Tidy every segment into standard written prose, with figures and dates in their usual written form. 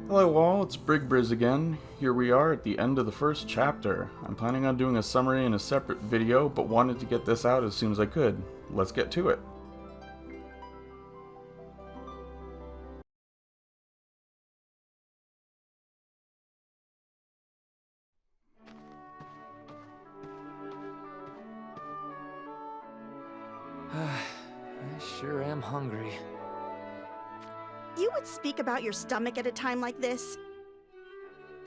Hello all, it's Brigbriz again. Here we are at the end of the first chapter. I'm planning on doing a summary in a separate video, but wanted to get this out as soon as I could. Let's get to it. I sure am hungry. You would speak about your stomach at a time like this?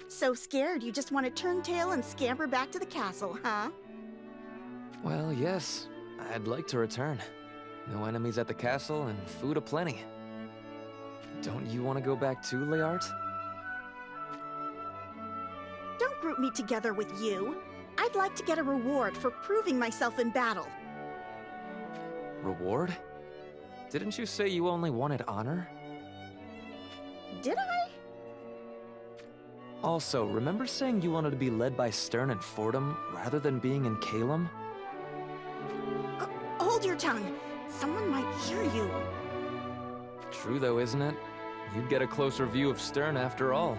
So scared you just want to turn tail and scamper back to the castle, huh? Well, yes. I'd like to return. No enemies at the castle and food aplenty. Don't you want to go back too, Leart? Don't group me together with you. I'd like to get a reward for proving myself in battle. Reward? Didn't you say you only wanted honor? Did I? Also, remember saying you wanted to be led by Stern and Fordham rather than being in Calum? Hold your tongue. Someone might hear you. True though, isn't it? You'd get a closer view of Stern after all.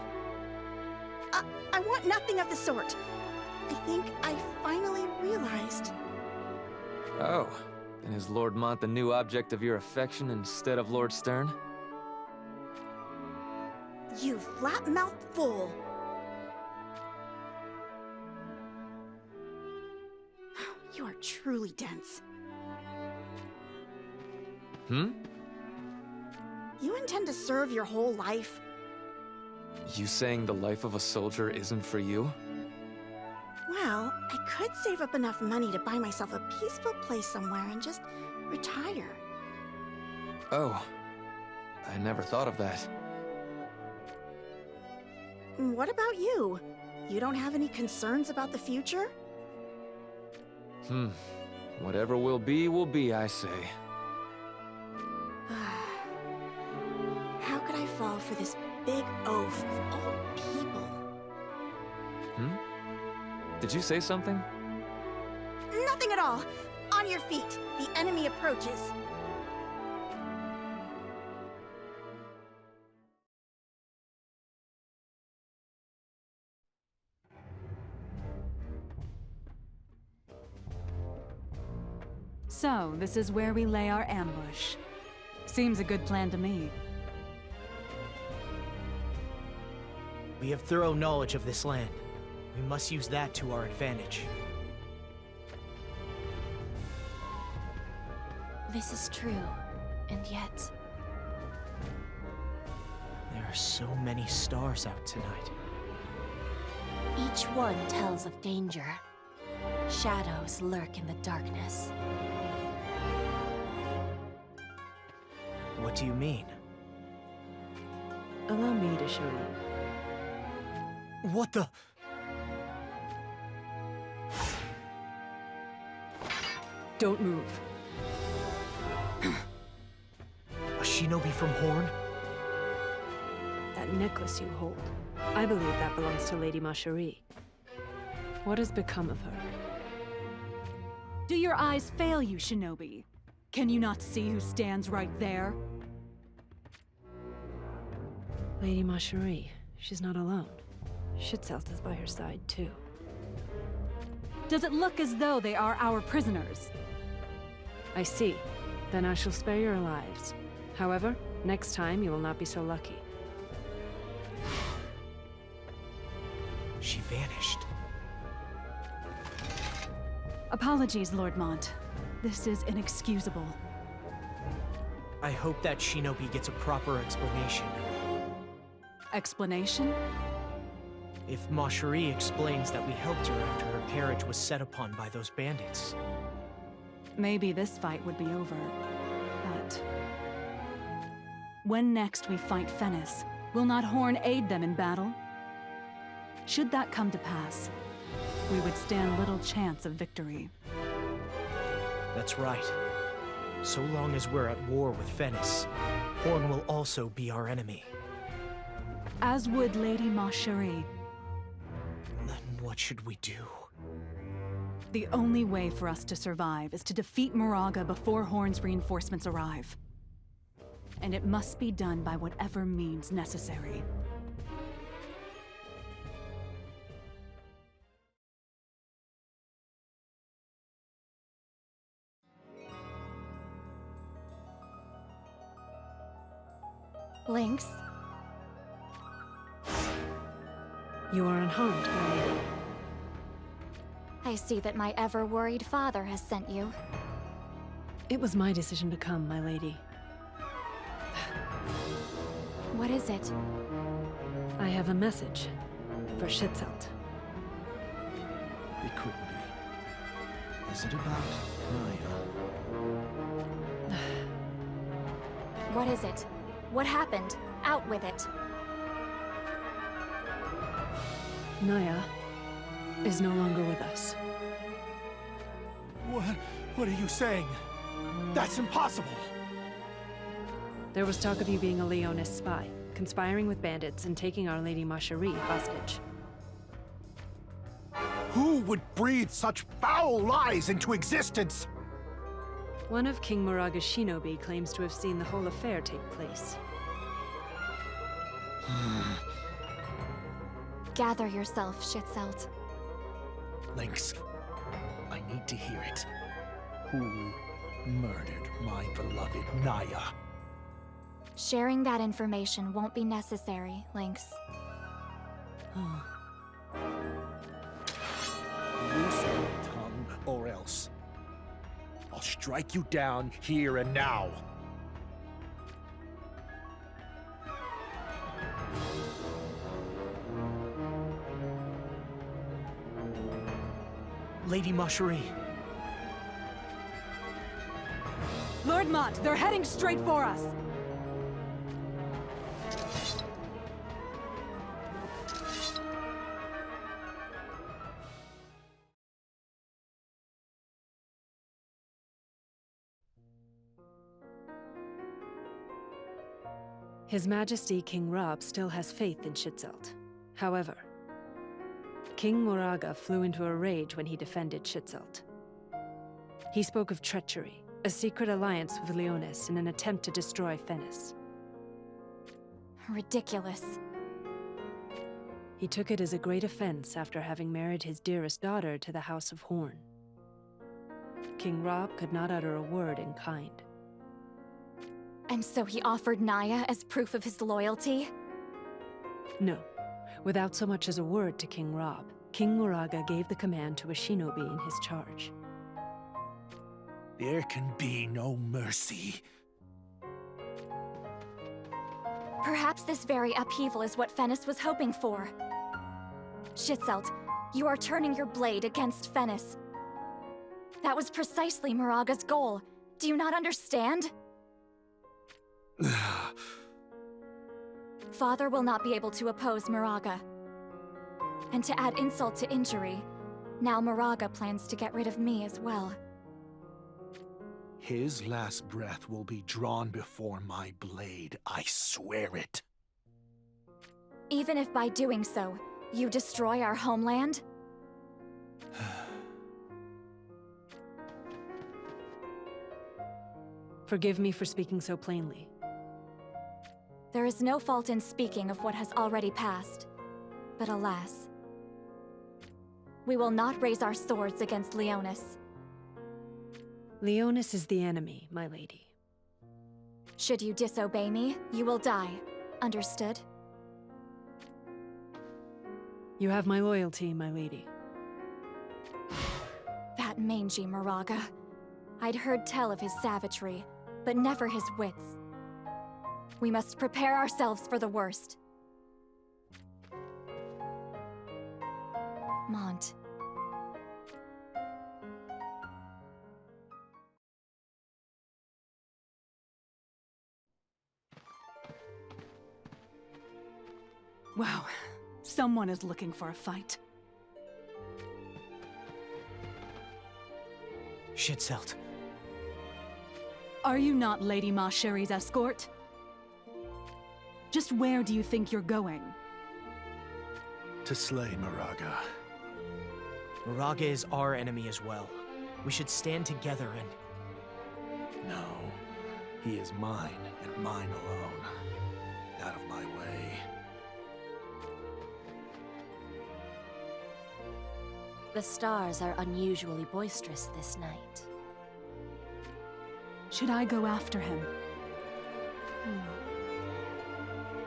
I want nothing of the sort. I think I finally realized. Oh, and is Lord Mont the new object of your affection instead of Lord Stern? You flat-mouthed fool. You are truly dense. Hmm? You intend to serve your whole life? You saying the life of a soldier isn't for you? Well, I could save up enough money to buy myself a peaceful place somewhere and just retire. Oh, I never thought of that. What about you? You don't have any concerns about the future? Whatever will be, I say. How could I fall for this big oaf of all people? Did you say something? Nothing at all. On your feet. The enemy approaches. So, this is where we lay our ambush. Seems a good plan to me. We have thorough knowledge of this land. We must use that to our advantage. This is true, and yet... There are so many stars out tonight. each one tells of danger. Shadows lurk in the darkness. What do you mean? Allow me to show you. What the? Don't move. A shinobi from Horn? That necklace you hold. I believe that belongs to Lady Macherie. What has become of her? Do your eyes fail you, Shinobi? Can you not see who stands right there? Lady Macherie. She's not alone. Schützelt is by her side, too. Does it look as though they are our prisoners? I see. Then I shall spare your lives. However, next time you will not be so lucky. She vanished. Apologies, Lord Mont. This is inexcusable. I hope that shinobi gets a proper explanation. Explanation? If Macherie explains that we helped her after her carriage was set upon by those bandits. Maybe this fight would be over, but... when next we fight Fennis, will not Horn aid them in battle? Should that come to pass, we would stand little chance of victory. That's right. So long as we're at war with Fennis, Horn will also be our enemy. As would Lady Macherie. Then what should we do? The only way for us to survive is to defeat Moraga before Horn's reinforcements arrive. And it must be done by whatever means necessary. Lynx, You are unharmed, my lady. I see that my ever-worried father has sent you. It was my decision to come, my lady. What is it? I have a message for Schützelt. It couldn't be. Is it about Naya? What is it? What happened? Out with it. Naya is no longer with us. What are you saying? That's impossible! There was talk of you being a Leonis spy, conspiring with bandits and taking Our Lady Ma Cherie hostage. Who would breathe such foul lies into existence? One of King Moraga's shinobi claims to have seen the whole affair take place. Gather yourself, Schützelt. Lynx, I need to hear it. Who murdered my beloved Naya? Sharing that information won't be necessary, Lynx. Loose your tongue, or else I'll strike you down here and now. Lady Ma Cherie. Lord Mott, they're heading straight for us! His Majesty King Rob still has faith in Schützelt. However, King Moraga flew into a rage when he defended Schützelt. He spoke of treachery, a secret alliance with Leonis in an attempt to destroy Fennis. Ridiculous. He took it as a great offense after having married his dearest daughter to the House of Horn. King Rob could not utter a word in kind. And so he offered Naya as proof of his loyalty? No. Without so much as a word to King Rob, King Moraga gave the command to a shinobi in his charge. There can be no mercy. Perhaps this very upheaval is what Fennis was hoping for. Schützelt, you are turning your blade against Fennis. That was precisely Moraga's goal. Do you not understand? Father will not be able to oppose Moraga. And to add insult to injury, now Moraga plans to get rid of me as well. His last breath will be drawn before my blade, I swear it. Even if by doing so, you destroy our homeland? Forgive me for speaking so plainly. There is no fault in speaking of what has already passed. But alas, we will not raise our swords against Leonis. Leonis is the enemy, my lady. Should you disobey me, you will die. Understood? You have my loyalty, my lady. That mangy Moraga. I'd heard tell of his savagery, but never his wits. We must prepare ourselves for the worst. Mont. Wow, someone is looking for a fight. Schützelt. Are you not Lady Ma Cherie's escort? Just where do you think you're going? To slay Moraga. Moraga is our enemy as well. We should stand together and... No, he is mine and mine alone. Out of my way. The stars are unusually boisterous this night. Should I go after him?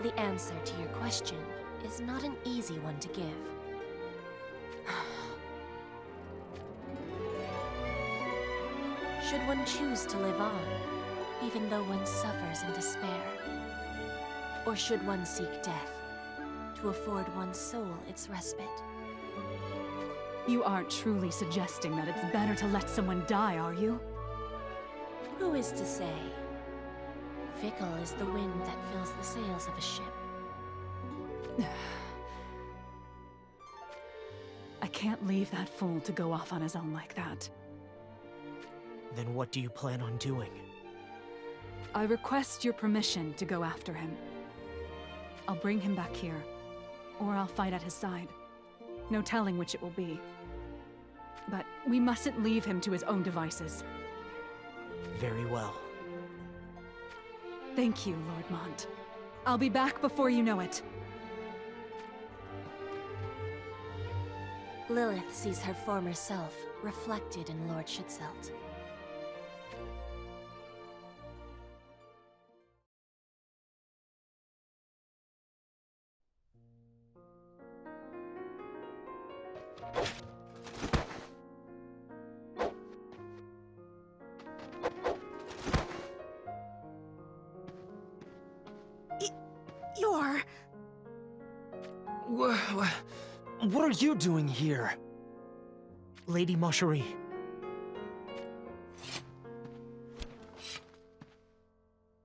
The answer to your question is not an easy one to give. Should one choose to live on, even though one suffers in despair? Or should one seek death, to afford one's soul its respite? You aren't truly suggesting that it's better to let someone die, are you? Who is to say? Fickle is the wind that fills the sails of a ship. I can't leave that fool to go off on his own like that. Then what do you plan on doing? I request your permission to go after him. I'll bring him back here, or I'll fight at his side. No telling which it will be. But we mustn't leave him to his own devices. Very well. Thank you, Lord Mont. I'll be back before you know it. Lilith sees her former self reflected in Lord Schitzelt. You're... What are you doing here? Lady Moscherie.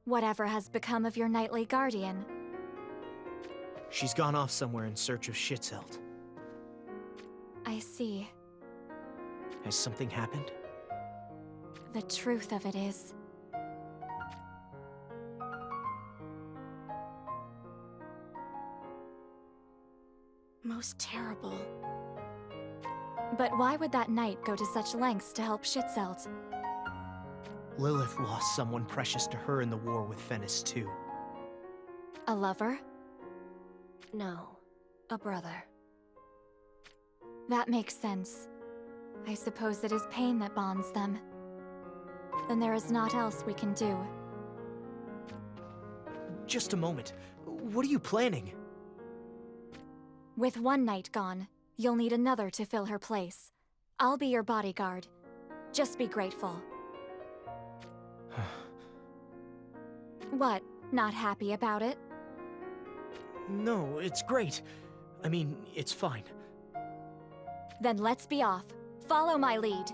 Whatever has become of your knightly guardian? She's gone off somewhere in search of Schitzelt. I see. Has something happened? The truth of it is, most terrible. but why would that knight go to such lengths to help Schitzelt? Lilith lost someone precious to her in the war with Fennis too. A lover? No, a brother. That makes sense. I suppose it is pain that bonds them. Then there is naught else we can do. Just a moment. What are you planning? With one knight gone, you'll need another to fill her place. I'll be your bodyguard. Just be grateful. What? Not happy about it? No, it's great. I mean, it's fine. Then let's be off. Follow my lead.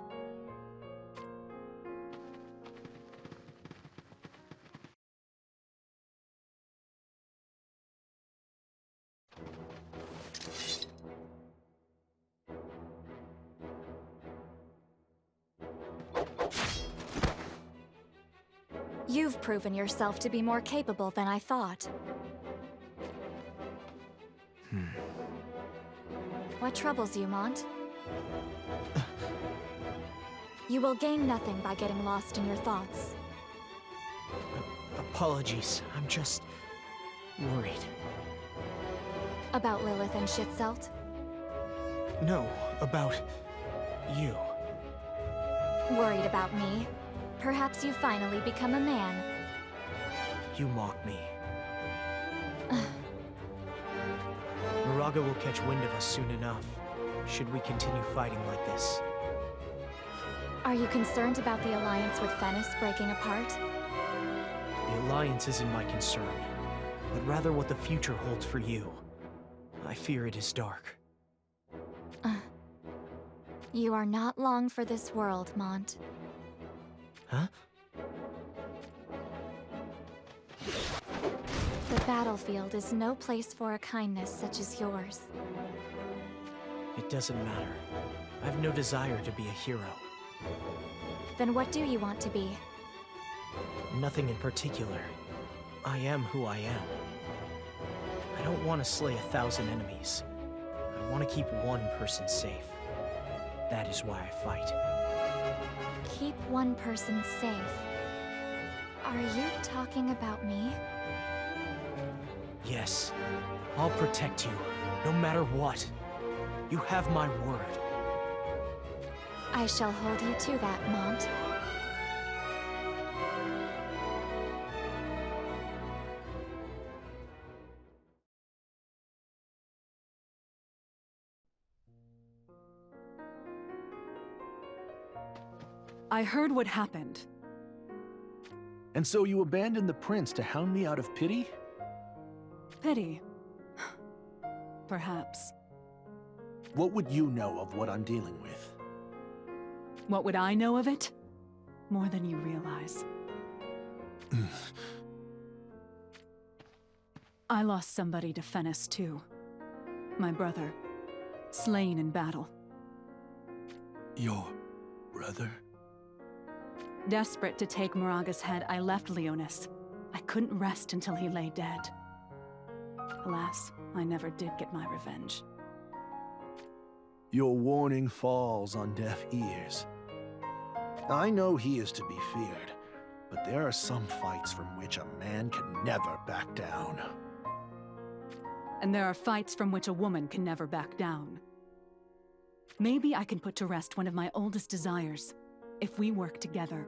You've proven yourself to be more capable than I thought. What troubles you, Mont? You will gain nothing by getting lost in your thoughts. Apologies, I'm just worried. About Lilith and Schitzelt? No, about you. Worried about me? Perhaps you finally become a man. You mock me. Moraga will catch wind of us soon enough, should we continue fighting like this. Are you concerned about the alliance with Fennis breaking apart? The alliance isn't my concern, but rather what the future holds for you. I fear it is dark. You are not long for this world, Mont. Huh? The battlefield is no place for a kindness such as yours. It doesn't matter. I've no desire to be a hero. Then what do you want to be? Nothing in particular. I am who I am. I don't want to slay 1,000 enemies. I want to keep one person safe. That is why I fight. Keep one person safe. Are you talking about me? Yes. I'll protect you, no matter what. You have my word. I shall hold you to that, Mont. I heard what happened. And so you abandoned the prince to hound me out of pity? Pity. Perhaps. What would you know of what I'm dealing with? What would I know of it? More than you realize. I lost somebody to Fennis, too. My brother. Slain in battle. Your brother? Desperate to take Moraga's head, I left Leonis. I couldn't rest until he lay dead. Alas, I never did get my revenge. Your warning falls on deaf ears. I know he is to be feared, but there are some fights from which a man can never back down. And there are fights from which a woman can never back down. Maybe I can put to rest one of my oldest desires, if we work together.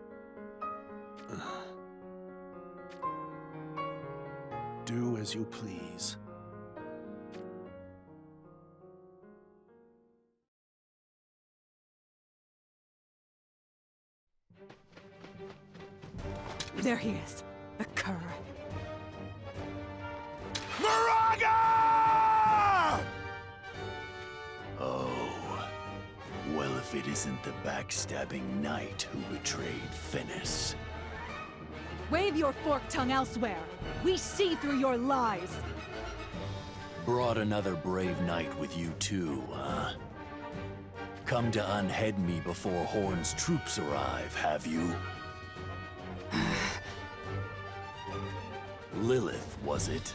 Do as you please. There he is, the cur. Moraga! Oh, well, if it isn't the backstabbing knight who betrayed Fennis. Wave your forked tongue elsewhere. We see through your lies. Brought another brave knight with you too, huh? Come to unhead me before Horn's troops arrive, have you? Lilith, was it?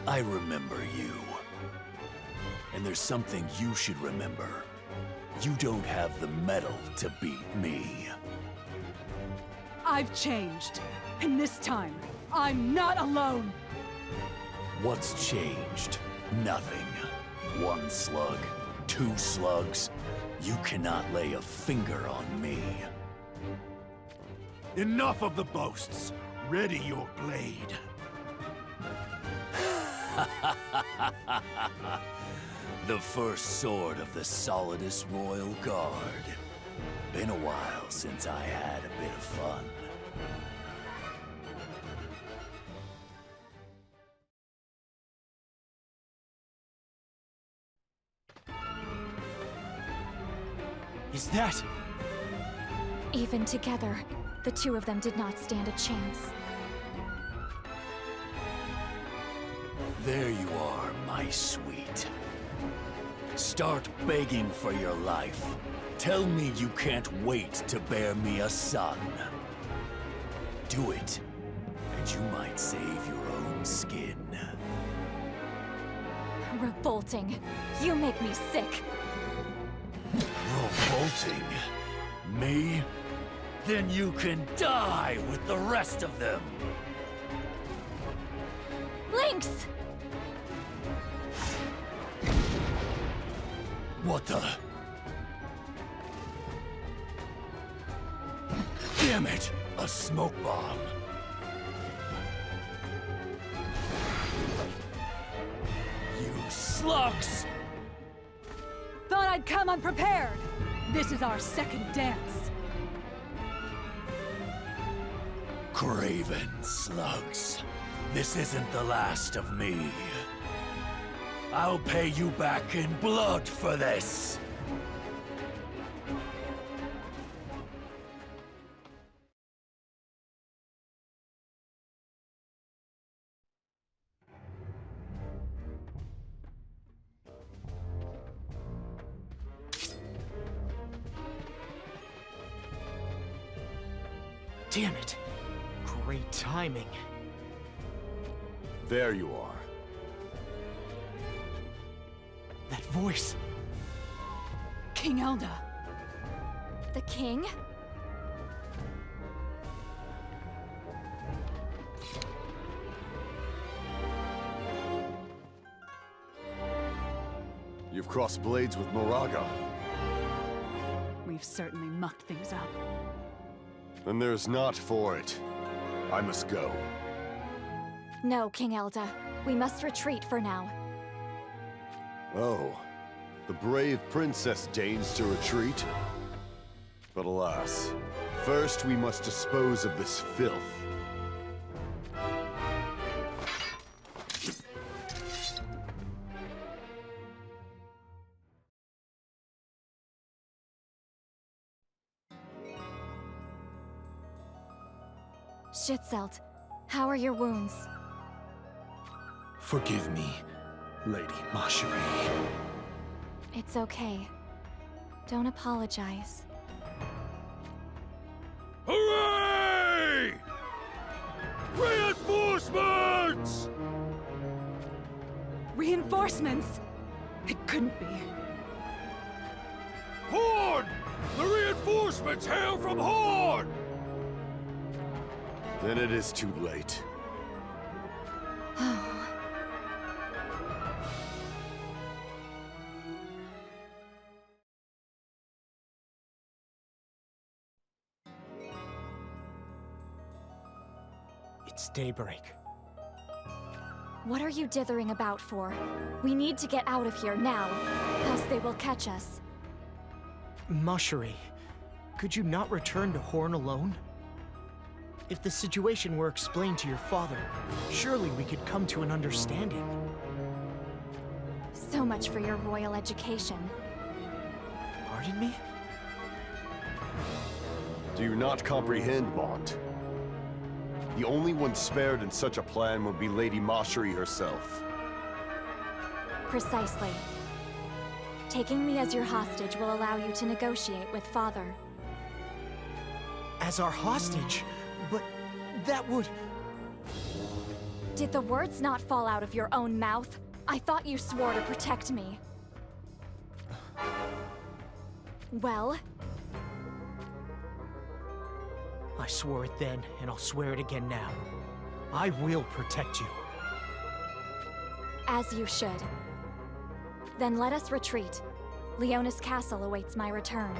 I remember you. And there's something you should remember. You don't have the mettle to beat me. I've changed. And this time, I'm not alone. What's changed? Nothing. One slug, two slugs. You cannot lay a finger on me. Enough of the boasts. Ready your blade. The first sword of the solidest royal guard. Been a while since I had a bit of fun. Is that... Even together, the two of them did not stand a chance. There you are, my sweet. Start begging for your life. Tell me you can't wait to bear me a son. Do it, and you might save your own skin. Revolting. You make me sick. Revolting? Me? Then you can die with the rest of them! Lynx! What the? Damn it! A smoke bomb! You slugs! Thought I'd come unprepared. This is our second dance. Craven slugs. This isn't the last of me. I'll pay you back in blood for this! Damn it. Great timing. There you are. That voice. King Elda. The king? You've crossed blades with Moraga. We've certainly mucked things up. Then there's not for it. I must go. No, King Elda. We must retreat for now. Oh, the brave princess deigns to retreat. But alas, First, we must dispose of this filth. Schützelt, how are your wounds? Forgive me, Lady Macherie. It's okay. Don't apologize. Hooray! Reinforcements! Reinforcements? It couldn't be. Horn! The reinforcements hail from Horn! Then it is too late. It's daybreak. What are you dithering about for? We need to get out of here now, else they will catch us. Macherie, could you not return to Horn alone? If the situation were explained to your father, surely we could come to an understanding. So much for your royal education. Pardon me? Do you not comprehend, Mont? The only one spared in such a plan would be Lady Macherie herself. Precisely. Taking me as your hostage will allow you to negotiate with Father. As our hostage? But that would... Did the words not fall out of your own mouth? I thought you swore to protect me. Well? I swore it then, and I'll swear it again now. I will protect you. As you should. Then let us retreat. Leonis Castle awaits my return.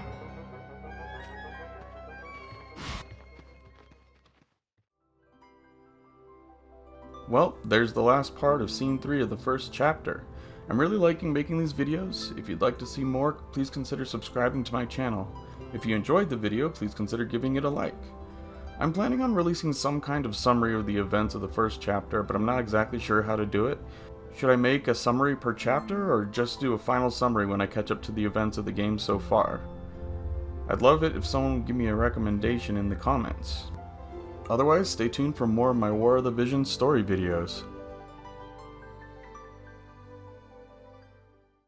Well, there's the last part of Scene 3 of the first chapter. I'm really liking making these videos. If you'd like to see more, please consider subscribing to my channel. If you enjoyed the video, please consider giving it a like. I'm planning on releasing some kind of summary of the events of the first chapter, but I'm not exactly sure how to do it. Should I make a summary per chapter, or just do a final summary when I catch up to the events of the game so far? I'd love it if someone would give me a recommendation in the comments. Otherwise, stay tuned for more of my War of the Visions story videos.